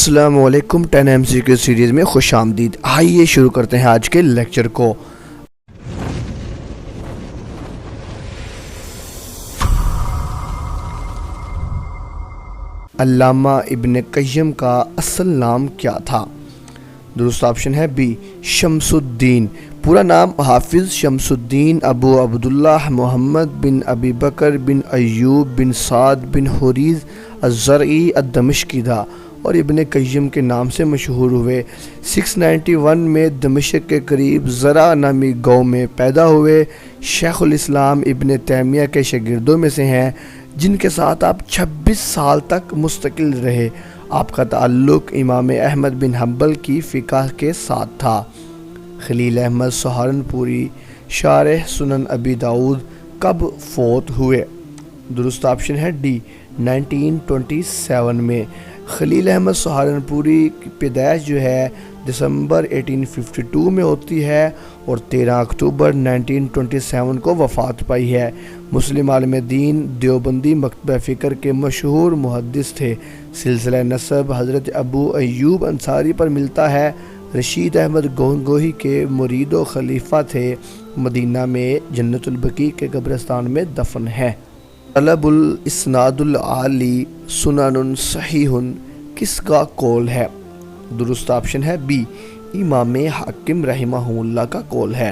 السلام علیکم 10 MCQ series میں خوش آمدید۔ آئیے شروع کرتے ہیں آج کے لیکچر کو۔ علامہ ابن قیم کا اصل نام کیا تھا؟ درست آپشن ہے بی، شمس الدین۔ پورا نام حافظ شمس الدین ابو عبداللہ محمد بن ابی بکر بن ایوب بن سعد بن حریز الزرعی الدمشقی تھا اور ابن قیم کے نام سے مشہور ہوئے۔ 691 میں دمشق کے قریب زرع نامی گاؤں میں پیدا ہوئے۔ شیخ الاسلام ابن تیمیہ کے شاگردوں میں سے ہیں جن کے ساتھ آپ 26 سال تک مستقل رہے۔ آپ کا تعلق امام احمد بن حنبل کی فقہ کے ساتھ تھا۔ خلیل احمد سہارنپوری شارح سنن ابی داؤد کب فوت ہوئے؟ درست آپشن ہے ڈی، 1927 میں۔ خلیل احمد سہارنپوری کی پیدائش جو ہے دسمبر 1852 میں ہوتی ہے اور 13 اکتوبر 1927 کو وفات پائی ہے۔ مسلم عالم دین دیوبندی مکتبہ فکر کے مشہور محدث تھے۔ سلسلہ نسب حضرت ابو ایوب انصاری پر ملتا ہے۔ رشید احمد گوہی کے مرید و خلیفہ تھے۔ مدینہ میں جنت البقیع کے قبرستان میں دفن ہے۔ طلب الاسناد العالی سنن صحیح کس کا قول ہے؟ درست آپشن ہے بی، امام حاکم رحمہ اللہ کا قول ہے۔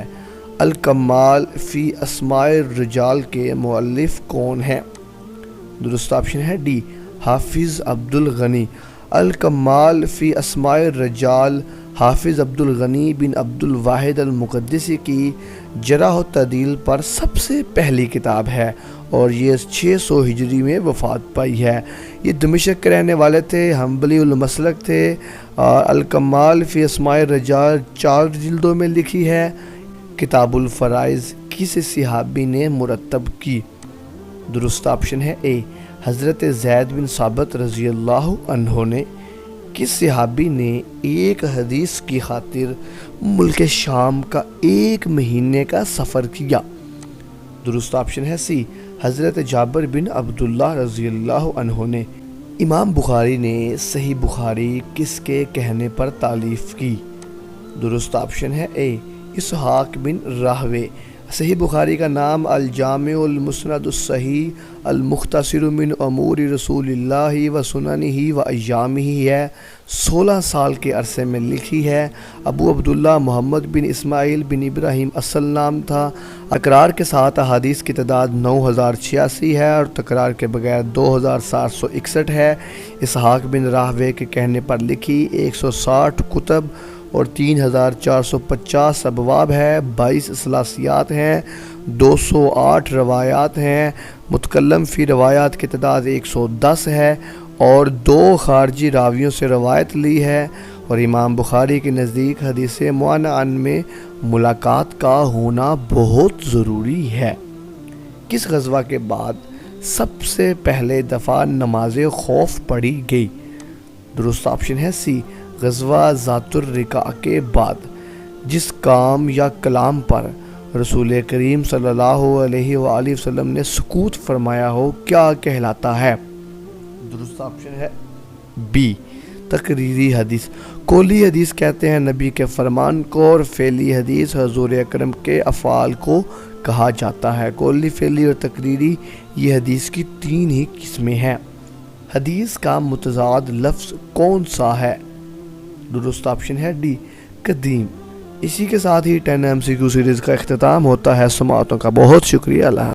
الکمال فی اسماء الرجال کے مؤلف کون ہیں؟ درست آپشن ہے ڈی، حافظ عبد الغنی۔ الکمال فی اسماء الرجال حافظ عبد الغنی بن عبد الواحد المقدسی کی جرح و تعدیل پر سب سے پہلی کتاب ہے اور یہ 600 ہجری میں وفات پائی ہے۔ یہ دمشق کے رہنے والے تھے، حنبلی المسلک تھے۔ الکمال فی اسماء الرجال 4 جلدوں میں لکھی ہے۔ کتاب الفرائض کس صحابی نے مرتب کی؟ درست آپشن ہے اے، حضرت زید بن ثابت رضی اللہ عنہ نے۔ کس صحابی نے ایک حدیث کی خاطر ملک شام کا 1 مہینے کا سفر کیا؟ درست آپشن ہے سی، حضرت جابر بن عبداللہ رضی اللہ عنہ نے۔ امام بخاری نے صحیح بخاری کس کے کہنے پر تالیف کی؟ درست آپشن ہے اے، اسحاق بن راہوے۔ صحیح بخاری کا نام الجامع المسند الصحیح المختصر من امور رسول اللہ و سننہ و ایامہ ہے۔ 16 سال کے عرصے میں لکھی ہے۔ ابو عبداللہ محمد بن اسماعیل بن ابراہیم اصل نام تھا۔ تکرار کے ساتھ احادیث کی تعداد 9086 ہے اور تکرار کے بغیر 2761 ہے۔ اسحاق بن راہوے کے کہنے پر لکھی 160 کتب اور 3450 ابواب ہے، 22 ثلاثیات ہیں، 208 روایات ہیں۔ متکلم فی روایات کی تعداد 110 ہے اور 2 خارجی راویوں سے روایت لی ہے اور امام بخاری کے نزدیک حدیث معنعن میں ملاقات کا ہونا بہت ضروری ہے۔ کس غزوہ کے بعد سب سے پہلے دفعہ نماز خوف پڑھی گئی؟ درست آپشن ہے سی، غزوہ ذات الرقاع کے بعد۔ جس کام یا کلام پر رسول کریم صلی اللہ علیہ وآلہ وسلم نے سکوت فرمایا ہو کیا کہلاتا ہے؟ درست آپشن ہے بی، تقریری حدیث۔ قولی حدیث کہتے ہیں نبی کے فرمان کو اور فعلی حدیث حضور اکرم کے افعال کو کہا جاتا ہے۔ قولی، فعلی اور تقریری یہ حدیث کی 3 ہی قسمیں ہیں۔ حدیث کا متضاد لفظ کون سا ہے؟ درست آپشن ہے ڈی، قدیم۔ اسی کے ساتھ ہی 10 MCQ سیریز کا اختتام ہوتا ہے۔ سماعتوں کا بہت شکریہ۔ اللہ